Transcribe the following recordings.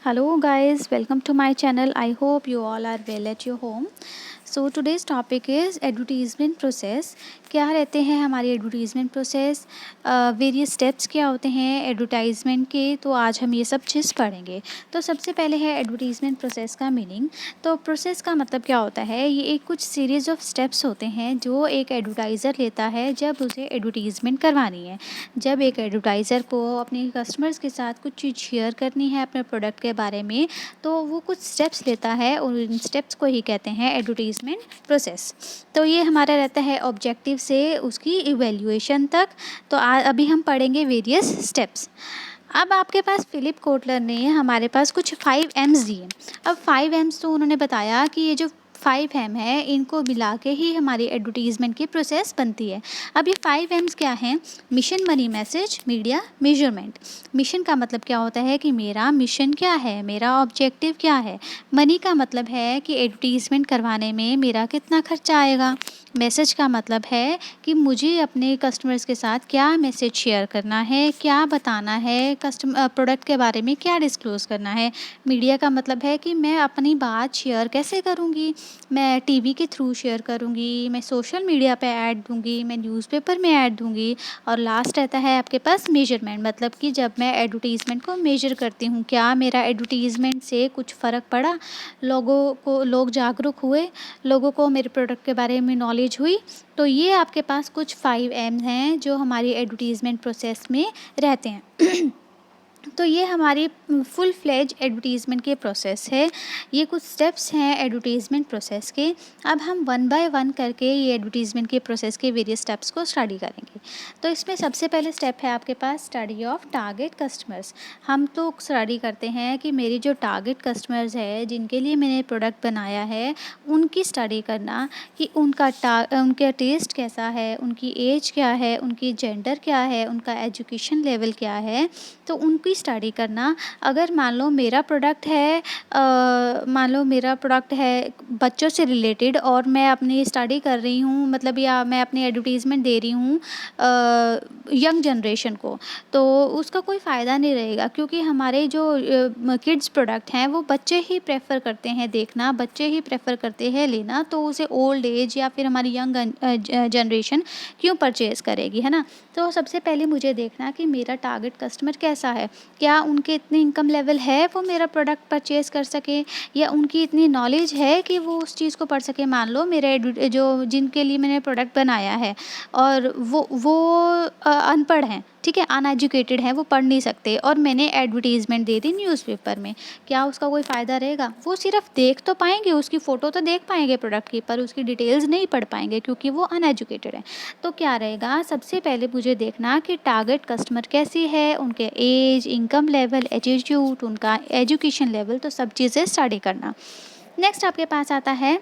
Hello guys, welcome to my channel. I hope you all are well at your home. So today's topic is advertisement process. क्या रहते हैं हमारी advertisement process, various steps क्या होते हैं advertisement के, तो आज हम ये सब चीज़ पढ़ेंगे. तो सबसे पहले है एडवर्टीज़मेंट प्रोसेस का मीनिंग. तो प्रोसेस का मतलब क्या होता है, ये एक कुछ सीरीज़ ऑफ स्टेप्स होते हैं जो एक एडवर्टाइज़र लेता है जब उसे एडवर्टीज़मेंट करवानी है. जब एक एडवर्टाइज़र को अपने कस्टमर्स के साथ कुछ चीज़ शेयर करनी है अपने प्रोडक्ट के बारे में, तो वो कुछ स्टेप्स लेता है और इन स्टेप्स को ही कहते हैं एडवर्टीज़मेंट प्रोसेस. तो ये हमारा रहता है ऑब्जेक्टिव से उसकी इवैल्यूएशन तक. तो अभी हम पढ़ेंगे वेरियस स्टेप्स. अब आपके पास फिलिप कोटलर ने हमारे पास कुछ 5 एम्स दिए. अब 5 एम्स तो उन्होंने बताया कि ये जो 5 एम है इनको मिला के ही हमारी एडवर्टीज़मेंट की प्रोसेस बनती है. अब ये 5 एम्स क्या हैं? Mission, money, message, media, measurement. Mission का मतलब क्या होता है कि मेरा मिशन क्या है, मेरा ऑब्जेक्टिव क्या है. मनी का मतलब है कि एडवर्टीज़मेंट करवाने में मेरा कितना खर्चा आएगा. मैसेज का मतलब है कि मुझे अपने कस्टमर्स के साथ क्या मैसेज शेयर करना है, क्या बताना है, प्रोडक्ट के बारे में क्या डिस्क्लोज़ करना है. मीडिया का मतलब है कि मैं अपनी बात शेयर कैसे करूँगी. मैं टीवी के थ्रू शेयर करूँगी, मैं सोशल मीडिया पे ऐड दूँगी, मैं न्यूज़पेपर में ऐड दूँगी. और लास्ट रहता है आपके पास मेजरमेंट, मतलब कि जब मैं एडवर्टीज़मेंट को मेजर करती हूँ, क्या मेरा एडवर्टीज़मेंट से कुछ फ़र्क पड़ा, लोग जागरूक हुए, लोगों को मेरे प्रोडक्ट के बारे में नॉलेज हुई. तो ये आपके पास कुछ 5 एम हैं जो हमारी एडवर्टीज़मेंट प्रोसेस में रहते हैं. तो ये हमारी फुल फ्लेज एडवर्टीज़मेंट के प्रोसेस है. ये कुछ स्टेप्स हैं एडवर्टीज़मेंट प्रोसेस के. अब हम वन बाय वन करके ये एडवर्टीज़मेंट के प्रोसेस के वेरियस स्टेप्स को स्टडी करेंगे. तो इसमें सबसे पहले स्टेप है आपके पास स्टडी ऑफ टारगेट कस्टमर्स. हम तो स्टडी करते हैं कि मेरी जो टारगेट कस्टमर्स है जिनके लिए मैंने प्रोडक्ट बनाया है उनकी स्टडी करना कि उनका टेस्ट कैसा है, उनकी एज क्या है, उनकी जेंडर क्या है, उनका एजुकेशन लेवल क्या है. तो उनकी स्टडी करना. अगर मान लो मेरा प्रोडक्ट है बच्चों से रिलेटेड और मैं अपनी स्टडी कर रही हूँ, मतलब या मैं अपनी एडवर्टीज़मेंट दे रही हूँ यंग जनरेशन को, तो उसका कोई फ़ायदा नहीं रहेगा क्योंकि हमारे जो किड्स प्रोडक्ट हैं वो बच्चे ही प्रेफर करते हैं देखना, बच्चे ही प्रेफर करते हैं लेना. तो उसे ओल्ड एज या फिर हमारी यंग जनरेशन क्यों परचेज़ करेगी, है ना. तो सबसे पहले मुझे देखना कि मेरा टारगेट कस्टमर कैसा है. क्या उनके इतनी इनकम लेवल है वो मेरा प्रोडक्ट परचेज़ कर सके, या उनकी इतनी नॉलेज है कि वो उस चीज़ को पढ़ सके. मान लो मेरे जो जिनके लिए मैंने प्रोडक्ट बनाया है और वो अनपढ़ हैं, ठीक है, अनएजुकेटेड हैं, वो पढ़ नहीं सकते और मैंने एडवर्टीज़मेंट दे दी न्यूज़पेपर में. क्या उसका कोई फ़ायदा रहेगा? वो सिर्फ देख तो पाएंगे, उसकी फ़ोटो तो देख पाएंगे प्रोडक्ट की, पर उसकी डिटेल्स नहीं पढ़ पाएंगे क्योंकि वो अनएजुकेटेड हैं. तो क्या रहेगा, सबसे पहले मुझे देखना कि टारगेट कस्टमर कैसी है, उनके एज, इनकम लेवल, एटीट्यूड, उनका एजुकेशन लेवल, तो सब चीज़ें स्टडी करना. नेक्स्ट आपके पास आता है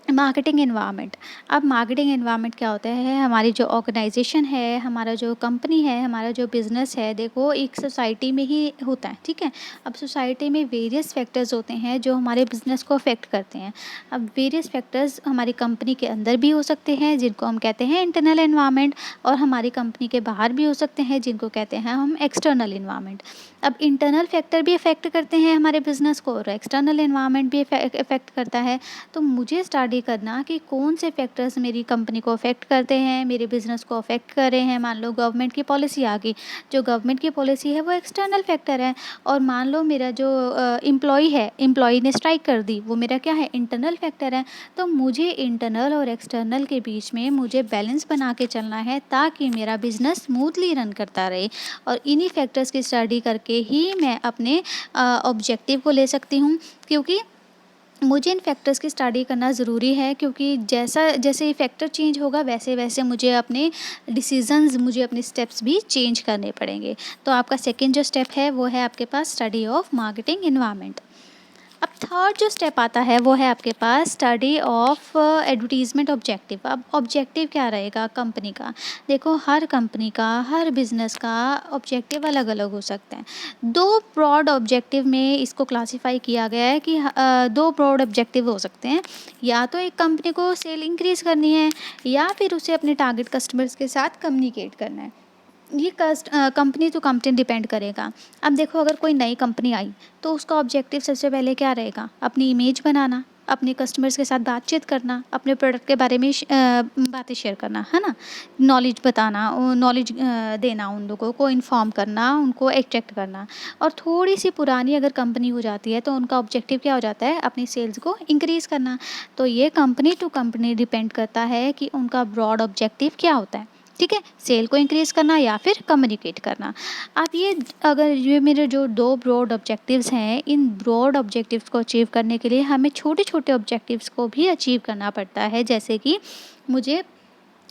मार्केटिंग एनवायरनमेंट. अब मार्केटिंग एनवायरनमेंट क्या होता है, हमारी जो ऑर्गेनाइजेशन है, हमारा जो कंपनी है, हमारा जो बिज़नेस है, देखो एक सोसाइटी में ही होता है, ठीक है. अब सोसाइटी में वेरियस फैक्टर्स होते हैं जो हमारे बिज़नेस को अफेक्ट करते हैं. अब वेरियस फैक्टर्स हमारी कंपनी के अंदर भी हो सकते हैं जिनको हम कहते हैं इंटरनल एनवायरनमेंट, और हमारी कंपनी के बाहर भी हो सकते हैं जिनको कहते हैं हम एक्सटर्नल एनवायरनमेंट. अब इंटरनल फैक्टर भी अफेक्ट करते हैं हमारे बिज़नेस को और एक्सटर्नल एनवायरनमेंट भी अफेक्ट करता है. तो मुझे स्टडी करना कि कौन से फैक्टर्स मेरी कंपनी को अफेक्ट करते हैं, मेरे बिज़नेस को अफेक्ट कर रहे हैं. मान लो गवर्नमेंट की पॉलिसी आ गई, जो गवर्नमेंट की पॉलिसी है वो एक्सटर्नल फैक्टर है. और मान लो मेरा जो एम्प्लॉय ने स्ट्राइक कर दी, वो मेरा क्या है, इंटरनल फैक्टर है. तो मुझे इंटरनल और एक्सटर्नल के बीच में मुझे बैलेंस बना के चलना है ताकि मेरा बिज़नेस स्मूथली रन करता रहे. और इन्हीं फैक्टर्स की स्टडी करके ही मैं अपने ऑब्जेक्टिव को ले सकती हूँ, क्योंकि मुझे इन फैक्टर्स की स्टडी करना ज़रूरी है. क्योंकि जैसे ये फैक्टर चेंज होगा वैसे वैसे मुझे अपने डिसीजंस, मुझे अपने स्टेप्स भी चेंज करने पड़ेंगे. तो आपका सेकंड जो स्टेप है वो है आपके पास स्टडी ऑफ मार्केटिंग एनवायरनमेंट. अब थर्ड जो स्टेप आता है वो है आपके पास स्टडी ऑफ एडवर्टीज़मेंट ऑब्जेक्टिव. अब ऑब्जेक्टिव क्या रहेगा कंपनी का. देखो हर कंपनी का, हर बिज़नेस का ऑब्जेक्टिव अलग अलग हो सकते हैं. दो ब्रॉड ऑब्जेक्टिव में इसको क्लासीफाई किया गया है कि दो ब्रॉड ऑब्जेक्टिव हो सकते हैं. या तो एक कंपनी को सेल इंक्रीज़ करनी है, या फिर उसे अपने टारगेट कस्टमर्स के साथ कम्युनिकेट करना है. ये कंपनी टू कंपनी डिपेंड करेगा। अब देखो, अगर कोई नई कंपनी आई तो उसका ऑब्जेक्टिव सबसे पहले क्या रहेगा? अपनी इमेज बनाना, अपने कस्टमर्स के साथ बातचीत करना, अपने प्रोडक्ट के बारे में बातें शेयर करना, है ना? नॉलेज बताना, नॉलेज देना, उन लोगों को इन्फॉर्म करना, उनको अट्रैक्ट करना। और थोड़ी सी पुरानी अगर कंपनी हो जाती है तो उनका ऑब्जेक्टिव क्या हो जाता है? अपनी सेल्स को इंक्रीज़ करना। तो ये कंपनी टू कंपनी डिपेंड करता है कि उनका ब्रॉड ऑब्जेक्टिव क्या होता है। ठीक है? सेल को इंक्रीज़ करना या फिर कम्युनिकेट करना। आप ये, अगर ये मेरे जो 2 ब्रॉड ऑब्जेक्टिव्स हैं, इन ब्रॉड ऑब्जेक्टिव्स को अचीव करने के लिए हमें छोटे-छोटे ऑब्जेक्टिव्स को भी अचीव करना पड़ता है। जैसे कि मुझे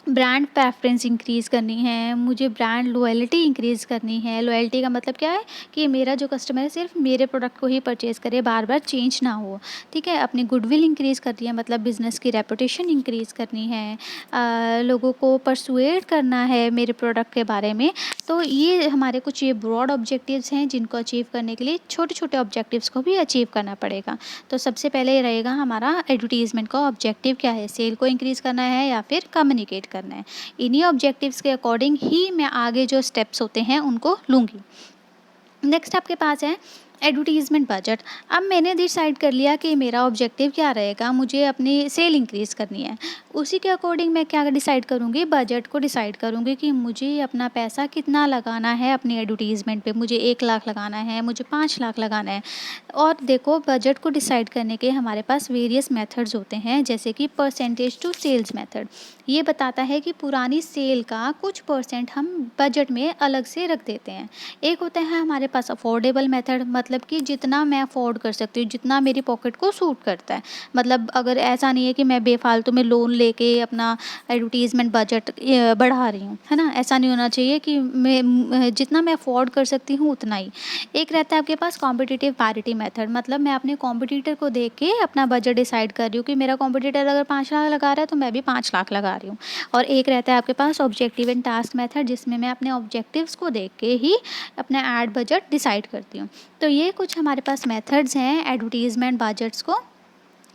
ब्रांड प्रेफ़रेंस इंक्रीज़ करनी है, मुझे ब्रांड लॉयल्टी इंक्रीज़ करनी है। लॉयल्टी का मतलब क्या है? कि मेरा जो कस्टमर है सिर्फ़ मेरे प्रोडक्ट को ही परचेज़ करे, बार-बार चेंज ना हो, ठीक है? अपनी गुडविल इंक्रीज़ करनी है, मतलब बिज़नेस की रेपुटेशन इंक्रीज़ करनी है, लोगों को पर्सुएड करना है मेरे प्रोडक्ट के बारे में। तो ये हमारे कुछ ये ब्रॉड ऑब्जेक्टिव्स हैं जिनको अचीव करने के लिए छोटे-छोटे ऑब्जेक्टिव्स को भी अचीव करना पड़ेगा। तो सबसे पहले ये रहेगा हमारा एडवर्टाइज़मेंट का ऑब्जेक्टिव क्या है? सेल को इंक्रीज़ करना है या फिर कम्युनिकेट करना है। इन्हीं ऑब्जेक्टिव्स के अकॉर्डिंग ही मैं आगे जो स्टेप्स होते हैं उनको लूँगी। नेक्स्ट आपके पास है एडवर्टाइजमेंट बजट। अब मैंने डिसाइड कर लिया कि मेरा ऑब्जेक्टिव क्या रहेगा, मुझे अपनी सेल इंक्रीज़ करनी है। उसी के अकॉर्डिंग मैं क्या डिसाइड करूँगी? बजट को डिसाइड करूँगी कि मुझे अपना पैसा कितना लगाना है अपनी एडवर्टाइजमेंट पे। मुझे 1 लाख लगाना है, मुझे 5 लाख लगाना है। और देखो, बजट को डिसाइड करने के हमारे पास वेरियस मेथड्स होते हैं, जैसे कि परसेंटेज टू सेल्स मेथड। ये बताता है कि पुरानी सेल का कुछ परसेंट हम बजट में अलग से रख देते हैं। एक होता है हमारे पास अफोर्डेबल मेथड, मतलब कि जितना मैं अफोर्ड कर सकती हूँ, जितना मेरी पॉकेट को सूट करता है। मतलब अगर ऐसा नहीं है कि मैं बेफालतू में लोन लेके अपना एडवर्टाइजमेंट बजट बढ़ा रही हूँ, है ना? ऐसा नहीं होना चाहिए कि जितना मैं अफोर्ड कर सकती हूँ उतना ही। एक रहता है आपके पास कॉम्पिटिटिव पैरिटी मेथड, मतलब मैं अपने कॉम्पिटिटर को देख के अपना बजट डिसाइड कर रही हूँ कि मेरा कॉम्पिटिटर अगर 5 लाख लगा रहा है तो मैं भी 5 लाख लगा रही हूँ। और एक रहता है आपके पास ऑब्जेक्टिव एंड टास्क मेथड, जिसमें मैं अपने ऑब्जेक्टिव्स को देख के ही अपना एड बजट डिसाइड करती हूँ। तो ये कुछ हमारे पास मेथड्स हैं एडवर्टाइजमेंट बजट्स को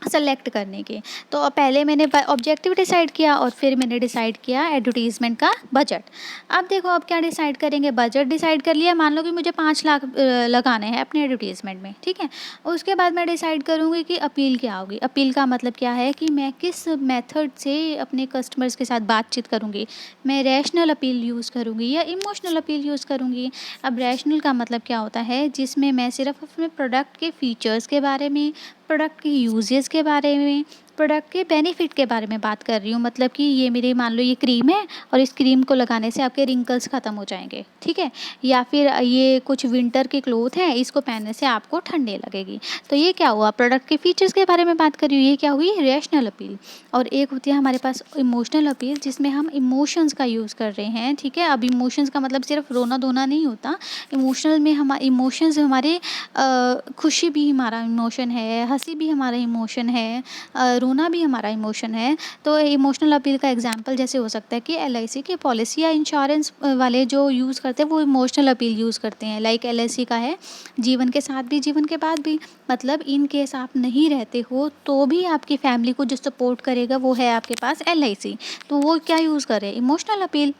सेलेक्ट करने के। तो पहले मैंने ऑब्जेक्टिव डिसाइड किया और फिर मैंने डिसाइड किया एडवर्टाइजमेंट का बजट। अब देखो, अब क्या डिसाइड करेंगे? बजट डिसाइड कर लिया, मान लो कि मुझे 5 लाख लगाने हैं अपने एडवर्टाइजमेंट में, ठीक है? उसके बाद मैं डिसाइड करूँगी कि अपील क्या होगी। अपील का मतलब क्या है कि मैं किस मेथड से अपने कस्टमर्स के साथ बातचीत करूँगी। मैं रैशनल अपील यूज़ करूँगी या इमोशनल अपील यूज़ करूँगी। अब रैशनल का मतलब क्या होता है? जिसमें मैं सिर्फ अपने प्रोडक्ट के फीचर्स के बारे में, प्रोडक्ट के यूजेस के बारे में, प्रोडक्ट के बेनिफिट के बारे में बात कर रही हूँ। मतलब कि ये मेरी, मान लो ये क्रीम है और इस क्रीम को लगाने से आपके रिंकल्स ख़त्म हो जाएंगे, ठीक है? या फिर ये कुछ विंटर के क्लोथ है, इसको पहनने से आपको ठंडे लगेगी। तो ये क्या हुआ? प्रोडक्ट के फीचर्स के बारे में बात कर रही हूँ, ये क्या हुई? Rational appeal. और एक होती है हमारे पास इमोशनल अपील, जिसमें हम इमोशंस का यूज़ कर रहे हैं, ठीक है? अब इमोशंस का मतलब सिर्फ रोना धोना नहीं होता। इमोशनल में हम इमोशंस हमारे खुशी भी हमारा इमोशन है, हँसी भी हमारा इमोशन है, रोना भी हमारा इमोशन है। तो इमोशनल अपील का एग्जांपल जैसे हो सकता है कि एलआईसी की पॉलिसी या इंश्योरेंस वाले जो यूज़ करते हैं वो इमोशनल अपील यूज़ करते हैं। लाइक एलआईसी का है, जीवन के साथ भी जीवन के बाद भी। मतलब इन केस आप नहीं रहते हो तो भी आपकी फैमिली को जो सपोर्ट करेगा वो है आपके पास एलआईसी। तो वो क्या यूज़ करे? Emotional appeal.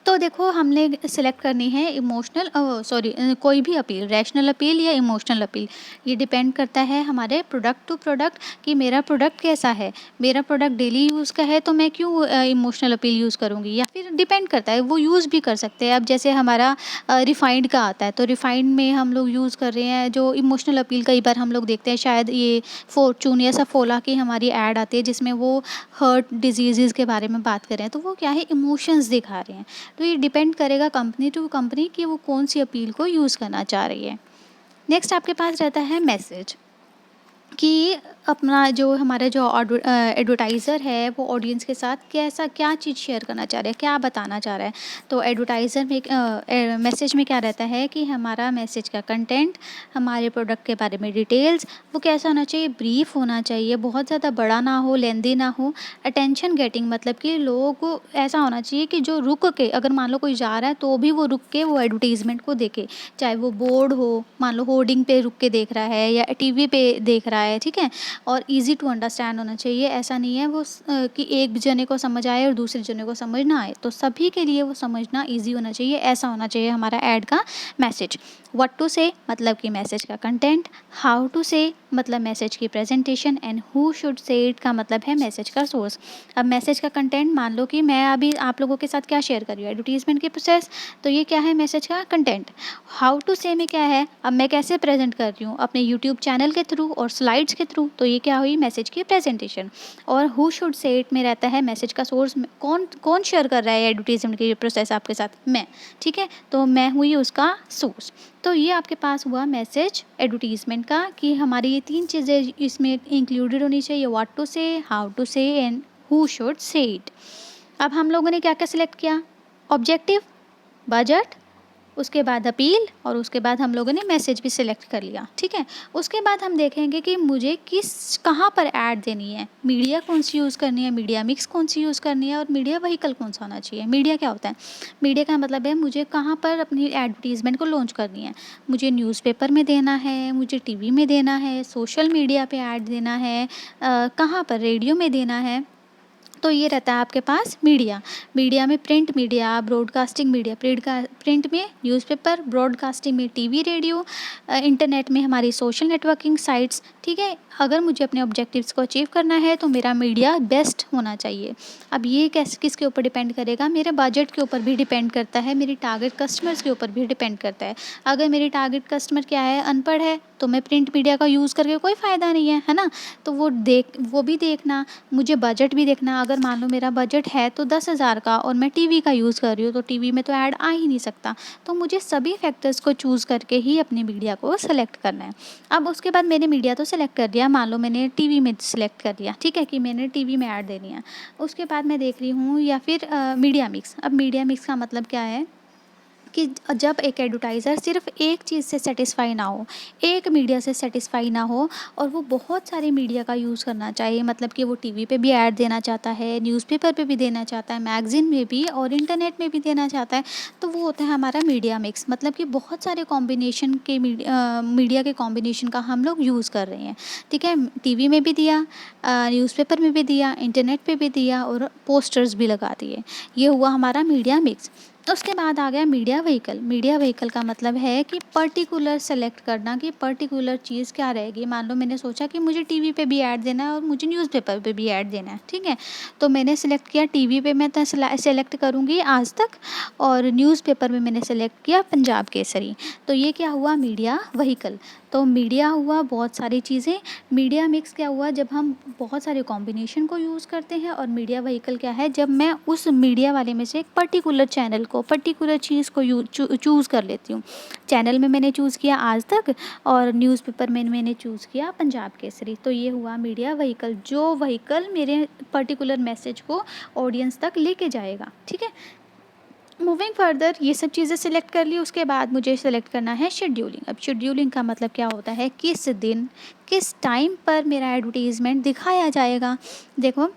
तो देखो, हमने सेलेक्ट करनी है इमोशनल, सॉरी, कोई भी अपील, रैशनल अपील या इमोशनल अपील। ये डिपेंड करता है हमारे प्रोडक्ट टू प्रोडक्ट कि मेरा प्रोडक्ट कैसा है। मेरा प्रोडक्ट डेली यूज़ का है तो मैं क्यों इमोशनल अपील यूज़ करूँगी? या फिर डिपेंड करता है, वो यूज़ भी कर सकते हैं। अब जैसे हमारा रिफाइंड का आता है, तो रिफाइंड में हम लोग यूज़ कर रहे हैं जो इमोशनल अपील। कई बार हम लोग देखते हैं, शायद ये फॉर्चून या सफोला की हमारी ऐड आती है जिसमें वो हार्ट डिजीज़ के बारे में बात कर रहे हैं, तो वो क्या है? इमोशंस दिखा रहे हैं। तो ये डिपेंड करेगा कंपनी टू कंपनी कि वो कौन सी अपील को यूज़ करना चाह रही है। नेक्स्ट आपके पास रहता है मैसेज, कि अपना जो हमारा जो एडवर्टाइज़र है वो ऑडियंस के साथ कैसा, क्या चीज़ शेयर करना चाह रहा है, क्या बताना चाह रहा है। तो एडवर्टाइज़र में मैसेज में क्या रहता है कि हमारा मैसेज का कंटेंट, हमारे प्रोडक्ट के बारे में डिटेल्स, वो कैसा होना चाहिए? ब्रीफ होना चाहिए, बहुत ज़्यादा बड़ा ना हो, लेंदी ना हो। अटेंशन गेटिंग, मतलब कि लोगों को ऐसा होना चाहिए कि जो रुक के, अगर मान लो कोई जा रहा है तो भी वो रुक के वो एडवर्टाइजमेंट को देखे। चाहे वो बोर्ड हो, मान लो होर्डिंग पे रुक के देख रहा है या टीवी पे देख रहा है, ठीक है? और ईज़ी टू अंडरस्टैंड होना चाहिए। ऐसा नहीं है कि एक जने को समझ आए और दूसरे जने को समझ ना आए, तो सभी के लिए वो समझना ईज़ी होना चाहिए। ऐसा होना चाहिए हमारा ऐड का मैसेज। व्हाट टू से मतलब कि मैसेज का कंटेंट, हाउ टू से मतलब मैसेज की presentation, and who should say it का मतलब है मैसेज का सोर्स। अब मैसेज का कंटेंट, मान लो कि मैं अभी आप लोगों के साथ क्या शेयर कर रही हूँ, एडवर्टीजमेंट की प्रोसेस, तो ये क्या है मैसेज का कंटेंट। हाउ टू से में क्या है, अब मैं कैसे प्रेजेंट कर रही हूँ अपने यूट्यूब चैनल के थ्रू और स्लाइड्स के थ्रू, तो ये क्या हुई मैसेज की प्रेजेंटेशन। और हु शुड से इट में रहता है मैसेज का सोर्स, कौन कौन शेयर कर रहा है एडवर्टीजमेंट की प्रोसेस आपके साथ, मैं, ठीक है, तो मैं हुई उसका सोर्स। तो ये आपके पास हुआ मैसेज एडवर्टीजमेंट का, कि हमारी ये 3 चीज़ें इसमें इंक्लूडेड होनी चाहिए, व्हाट टू से, हाउ टू से and who should say it. अब हम लोगों ने क्या क्या सिलेक्ट किया, ऑब्जेक्टिव, बजट, उसके बाद अपील, और उसके बाद हम लोगों ने मैसेज भी सिलेक्ट कर लिया, ठीक है। उसके बाद हम देखेंगे कि मुझे कहाँ पर ऐड देनी है, मीडिया कौन सी यूज़ करनी है, मीडिया मिक्स कौन सी यूज़ करनी है, और मीडिया व्हीकल कौन सा होना चाहिए। मीडिया क्या होता है, मीडिया का मतलब है मुझे कहाँ पर अपनी एडवर्टीज़मेंट को लॉन्च करनी है। मुझे न्यूज़पेपर में देना है, मुझे टीवी में देना है, सोशल मीडिया पे ऐड देना है, कहाँ पर रेडियो में देना है। तो ये रहता है आपके पास मीडिया। मीडिया में print media, broadcasting media, print में न्यूज़पेपर, ब्रॉडकास्टिंग में टीवी, रेडियो, इंटरनेट में हमारी सोशल नेटवर्किंग साइट्स, ठीक है। अगर मुझे अपने ऑब्जेक्टिव्स को अचीव करना है तो मेरा मीडिया बेस्ट होना चाहिए। अब ये कैसे किसके ऊपर डिपेंड करेगा, मेरे बजट के ऊपर भी डिपेंड करता है, मेरी टारगेट कस्टमर्स के ऊपर भी डिपेंड करता है। अगर मेरी टारगेट कस्टमर क्या है, अनपढ़ है, तो मैं प्रिंट मीडिया का यूज़ करके कोई फ़ायदा नहीं है ना। तो वो भी देखना, मुझे बजट भी देखना। अगर मान लो मेरा बजट है तो 10,000 का, और मैं टीवी का यूज़ कर रही हूँ, तो टीवी में तो ऐड आ ही नहीं सकता। तो मुझे सभी फैक्टर्स को चूज़ करके ही अपनी मीडिया को सेलेक्ट करना है। अब उसके बाद मैंने मीडिया तो सेलेक्ट कर लिया, मान लो मैंने टीवी में सेलेक्ट कर लिया, ठीक है, कि मैंने टीवी में ऐड देनी है। उसके बाद मैं देख रही हूँ, या फिर मीडिया मिक्स। अब मीडिया मिक्स का मतलब क्या है कि जब एक एडवर्टाइज़र सिर्फ एक चीज़ से सेटिस्फाई ना हो, एक मीडिया से सेटिस्फाई ना हो, और वो बहुत सारे मीडिया का यूज़ करना चाहिए, मतलब कि वो टीवी पे भी ऐड देना चाहता है, न्यूज़पेपर पे भी देना चाहता है, मैगज़ीन में भी, और इंटरनेट में भी देना चाहता है, तो वो होता है हमारा मीडिया मिक्स। मतलब कि बहुत सारे कॉम्बिनेशन के मीडिया के कॉम्बिनेशन का हम लोग यूज़ कर रहे हैं, ठीक है। टीवी में भी दिया, न्यूज़पेपर में भी दिया, इंटरनेट पे भी दिया, और पोस्टर्स भी लगा दिए। ये हुआ हमारा मीडिया मिक्स। उसके बाद आ गया मीडिया व्हीकल। मीडिया व्हीकल का मतलब है कि पर्टिकुलर सेलेक्ट करना, कि पर्टिकुलर चीज़ क्या रहेगी। मान लो मैंने सोचा कि मुझे टीवी पे भी ऐड देना है और मुझे न्यूज़पेपर पे भी ऐड देना है, ठीक है। तो मैंने सेलेक्ट किया टीवी पे, मैं तो सेलेक्ट करूँगी आज तक, और न्यूज़पेपर में मैंने सेलेक्ट किया पंजाब केसरी। तो ये क्या हुआ, मीडिया व्हीकल। तो मीडिया हुआ बहुत सारी चीज़ें। मीडिया मिक्स क्या हुआ, जब हम बहुत सारे कॉम्बिनेशन को यूज़ करते हैं। और मीडिया व्हीकल क्या है, जब मैं उस मीडिया वाले में से एक पर्टिकुलर चैनल को, पर्टिकुलर चीज़ को चूज़ कर लेती हूँ। चैनल में मैंने चूज़ किया आज तक, और न्यूज़पेपर में मैंने चूज़ किया पंजाब केसरी। तो ये हुआ मीडिया व्हीकल, जो व्हीकल मेरे पर्टिकुलर मैसेज को ऑडियंस तक लेके जाएगा, ठीक है। मूविंग फर्दर, ये सब चीज़ें सिलेक्ट कर ली। उसके बाद मुझे सेलेक्ट करना है शेड्यूलिंग। अब शेड्यूलिंग का मतलब क्या होता है, किस दिन किस टाइम पर मेरा एडवर्टीज़मेंट दिखाया जाएगा। देखो,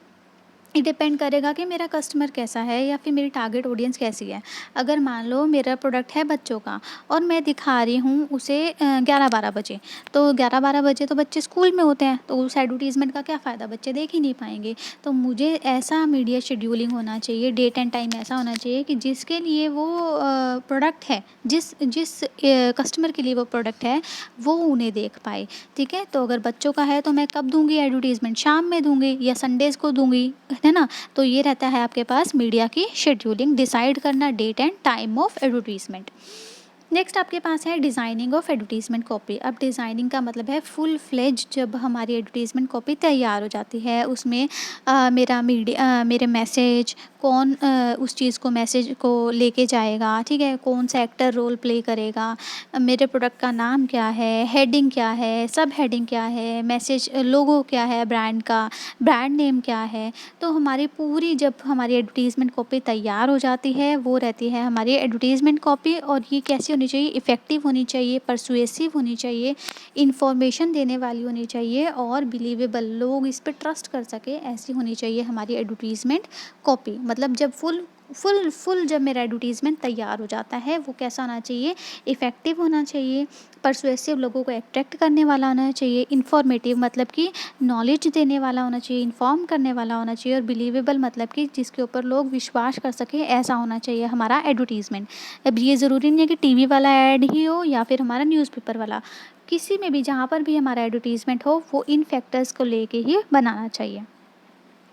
ये डिपेंड करेगा कि मेरा कस्टमर कैसा है, या फिर मेरी टारगेट ऑडियंस कैसी है। अगर मान लो मेरा प्रोडक्ट है बच्चों का, और मैं दिखा रही हूँ उसे 11-12 बजे, तो 11-12 बजे तो बच्चे स्कूल में होते हैं, तो उस एडवर्टीज़मेंट का क्या फ़ायदा, बच्चे देख ही नहीं पाएंगे। तो मुझे ऐसा मीडिया शेड्यूलिंग होना चाहिए, डेट एंड टाइम ऐसा होना चाहिए कि जिसके लिए वो प्रोडक्ट है, जिस जिस कस्टमर के लिए वो प्रोडक्ट है, वो उन्हें देख पाए, ठीक है। तो अगर बच्चों का है तो मैं कब दूंगी एडवर्टीज़मेंट, शाम में दूंगी या संडेज़ को दूंगी, है ना। तो ये रहता है आपके पास मीडिया की शेड्यूलिंग, डिसाइड करना date and time of advertisement. Next आपके पास है डिज़ाइनिंग ऑफ एडवर्टीज़मेंट कॉपी। अब डिज़ाइनिंग का मतलब है फुल फ्लेज, जब हमारी एडवर्टीज़मेंट कॉपी तैयार हो जाती है, उसमें मेरे मैसेज कौन उस चीज़ को, मैसेज को लेके जाएगा, ठीक है, कौन सा एक्टर रोल प्ले करेगा, मेरे प्रोडक्ट का नाम क्या है, हेडिंग क्या है, सब हेडिंग क्या है, मैसेज लोगो क्या है, ब्रांड का ब्रांड नेम क्या है। तो हमारी पूरी, जब हमारी एडवर्टीज़मेंट कॉपी तैयार हो जाती है, वो रहती है हमारी एडवर्टीज़मेंट कॉपी। और ये कैसी होनी चाहिए, इफ़ेक्टिव होनी चाहिए, परसुएसिव होनी चाहिए, इन्फॉर्मेशन देने वाली होनी चाहिए, और बिलीवेबल, लोग इस पे ट्रस्ट कर सके, ऐसी होनी चाहिए हमारी एडवर्टीज़मेंट कॉपी। मतलब जब फुल फुल जब मेरा एडवर्टीज़मेंट तैयार हो जाता है, वो कैसा होना चाहिए, इफ़ेक्टिव होना चाहिए, पर्सुएसिव, लोगों को अट्रैक्ट करने वाला होना चाहिए, इन्फॉर्मेटिव मतलब कि नॉलेज देने वाला होना चाहिए, इन्फॉर्म करने वाला होना चाहिए, और बिलीवेबल मतलब कि जिसके ऊपर लोग विश्वास कर सकें, ऐसा होना चाहिए हमारा एडवर्टीज़मेंट। अब ये ज़रूरी नहीं है कि टीवी वाला ऐड ही हो या फिर हमारा न्यूज़पेपर वाला, किसी में भी जहाँ पर भी हमारा एडवर्टीज़मेंट हो वो इन फैक्टर्स को लेके ही बनाना चाहिए।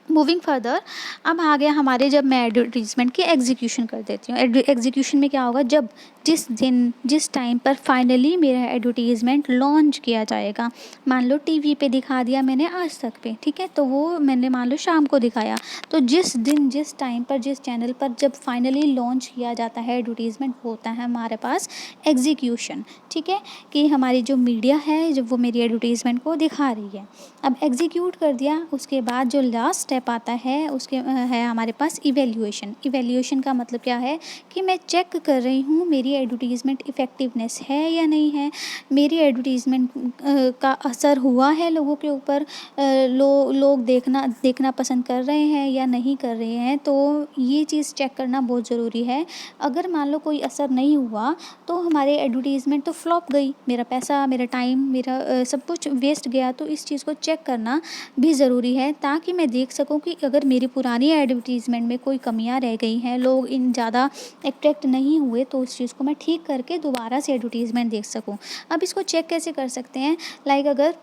मूविंग फर्दर, अब आ गया हमारे, जब मैं एडवर्टीज़मेंट की एग्जीक्यूशन कर देती हूँ। एग्जीक्यूशन में क्या होगा, जब जिस दिन जिस टाइम पर फाइनली मेरा एडवर्टीज़मेंट लॉन्च किया जाएगा, मान लो टीवी पे दिखा दिया मैंने आज तक पे, ठीक है, तो वो मैंने मान लो शाम को दिखाया, तो जिस दिन जिस टाइम पर जिस चैनल पर जब फाइनली लॉन्च किया जाता है एडवर्टीज़मेंट, होता है हमारे पास एग्जीक्यूशन, ठीक है, कि हमारी जो मीडिया है जब वो मेरी एडवर्टीज़मेंट को दिखा रही है। अब एग्जीक्यूट कर दिया, उसके बाद जो लास्ट स्टेप आता है उसके है हमारे पास इवैल्यूएशन। इवैल्यूएशन का मतलब क्या है कि मैं चेक कर रही हूँ मेरी एडवर्टीज़मेंट इफ़ेक्टिवनेस है या नहीं है, मेरी एडवर्टीज़मेंट का असर हुआ है लोगों के ऊपर, लोग देखना पसंद कर रहे हैं या नहीं कर रहे हैं, तो ये चीज़ चेक करना बहुत ज़रूरी है। अगर मान लो कोई असर नहीं हुआ तो हमारे एडवर्टीज़मेंट तो फ्लॉप गई, मेरा पैसा, मेरा टाइम, मेरा सब कुछ वेस्ट गया। तो इस चीज़ को चेक करना भी ज़रूरी है, ताकि मैं देख सकूं कि अगर मेरी पुरानी एडवर्टीज़मेंट में कोई कमियां रह गई हैं, लोग इन ज़्यादा अट्रैक्ट नहीं हुए, तो उस चीज़ को मैं ठीक करके दोबारा से एडवर्टीज़मेंट देख सकूं। अब इसको चेक कैसे कर सकते हैं, लाइक अगर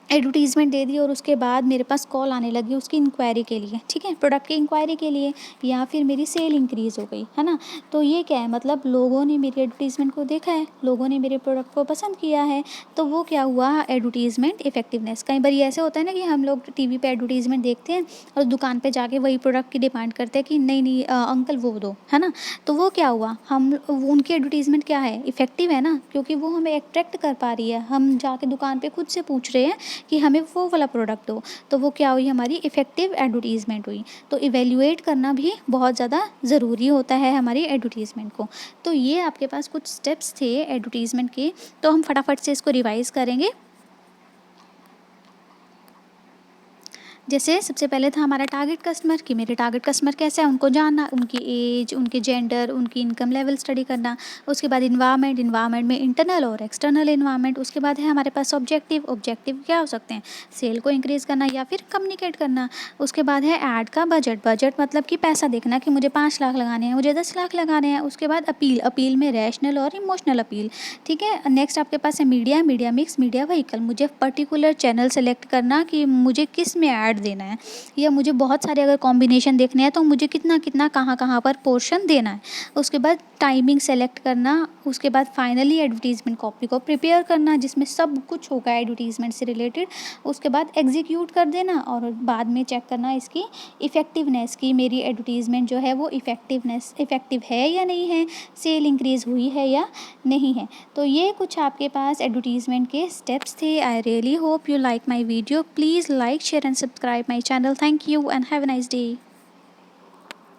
एडवर्टीज़मेंट दे दी और उसके बाद मेरे पास कॉल आने लगी उसकी इंक्वायरी के लिए, ठीक है, प्रोडक्ट की इंक्वायरी के लिए, या फिर मेरी सेल इंक्रीज़ हो गई, है ना, तो ये क्या है, मतलब लोगों ने मेरी एडवर्टीज़मेंट को देखा है, लोगों ने मेरे प्रोडक्ट को पसंद किया है, तो वो क्या हुआ, एडवर्टीज़मेंट इफेक्टिवनेस। कई बार ये ऐसे होता है ना कि हम लोग टीवी पे एडवर्टीज़मेंट देखते हैं और दुकान पे जाके वही प्रोडक्ट की डिमांड करते हैं कि नहीं नहीं अंकल वो दो, है ना, तो वो क्या हुआ, हम उनकी एडवर्टीज़मेंट क्या है, इफेक्टिव है ना, क्योंकि वो हमें अट्रैक्ट कर पा रही है, हम जाके दुकान पे खुद से पूछ रहे हैं कि हमें वो वाला प्रोडक्ट दो, तो वो क्या हुई, हमारी इफ़ेक्टिव एडवर्टीज़मेंट हुई। तो इवैल्यूएट करना भी बहुत ज़्यादा ज़रूरी होता है हमारी एडवर्टीज़मेंट को। तो ये आपके पास कुछ स्टेप्स थे एडवर्टीज़मेंट के, तो हम फटाफट से इसको रिवाइज़ करेंगे। जैसे सबसे पहले था हमारा टारगेट कस्टमर, कि मेरे टारगेट कस्टमर कैसे हैं, उनको जानना, उनकी एज, उनके जेंडर, उनकी इनकम लेवल स्टडी करना। उसके बाद इन्वायरमेंट में इंटरनल और एक्सटर्नल इन्वायरमेंट। उसके बाद है हमारे पास ऑब्जेक्टिव क्या हो सकते हैं, सेल को इंक्रीज़ करना या फिर कम्युनिकेट करना। उसके बाद है ऐड का बजट मतलब कि पैसा देखना कि मुझे 5 लाख लगाने हैं, मुझे 10 लाख लगाने हैं। उसके बाद अपील में रैशनल और इमोशनल अपील, ठीक है। नेक्स्ट आपके पास है मीडिया मिक्स, मीडिया व्हीकल, मुझे पर्टिकुलर चैनल सेलेक्ट करना कि मुझे किस में ऐड देना है, या मुझे बहुत सारे अगर कॉम्बिनेशन देखने हैं तो मुझे कितना कितना कहाँ पर पोर्शन देना है। उसके बाद टाइमिंग सेलेक्ट करना। उसके बाद फाइनली एडवर्टीज़मेंट कॉपी को प्रिपेयर करना जिसमें सब कुछ होगा एडवर्टीज़मेंट से रिलेटेड। उसके बाद एग्जीक्यूट कर देना और बाद में चेक करना इसकी इफ़ेक्टिवनेस की, मेरी एडवर्टीज़मेंट जो है वो इफ़ेक्टिव है या नहीं है, सेल इंक्रीज़ हुई है या नहीं है। तो ये कुछ आपके पास एडवर्टीज़मेंट के स्टेप्स थे। I really hope you like my video. Please like, share and subscribe my channel. Thank you and have a nice day.